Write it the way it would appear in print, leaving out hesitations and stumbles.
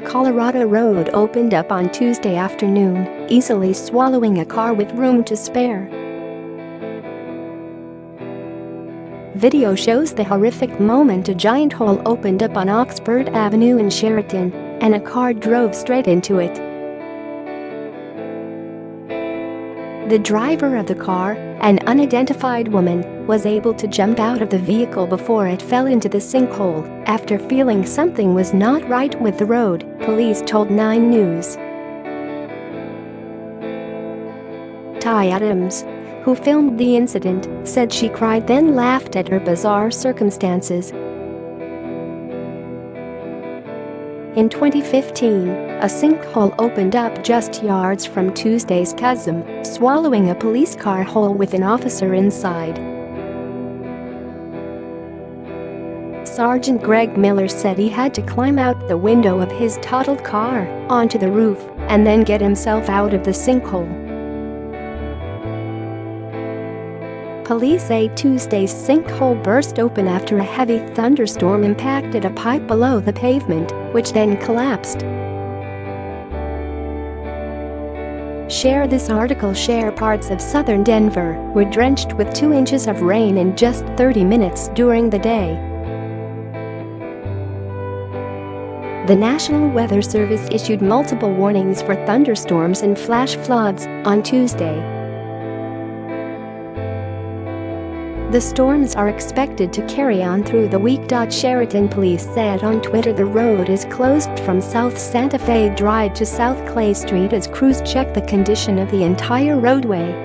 A Colorado road opened up on Tuesday afternoon, easily swallowing a car with room to spare. Video shows the horrific moment. A giant hole opened up on Oxford Avenue in Sheraton, and a car drove straight into it. The driver of the car, an unidentified woman, was able to jump out of the vehicle before it fell into the sinkhole after feeling something was not right with the road, police told 9 News. Ty Adams, who filmed the incident, said she cried then laughed at her bizarre circumstances. In 2015, a sinkhole opened up just yards from Tuesday's chasm, swallowing a police car whole with an officer inside. Sergeant Greg Miller said he had to climb out the window of his totaled car, onto the roof, and then get himself out of the sinkhole. Police say Tuesday's sinkhole burst open after a heavy thunderstorm impacted a pipe below the pavement, which then collapsed. Share this article. Share parts of southern Denver were drenched with 2 inches of rain in just 30 minutes during the day. The National Weather Service issued multiple warnings for thunderstorms and flash floods on Tuesday. The storms are expected to carry on through the week. Sheraton police said on Twitter the road is closed from South Santa Fe Drive to South Clay Street as crews check the condition of the entire roadway.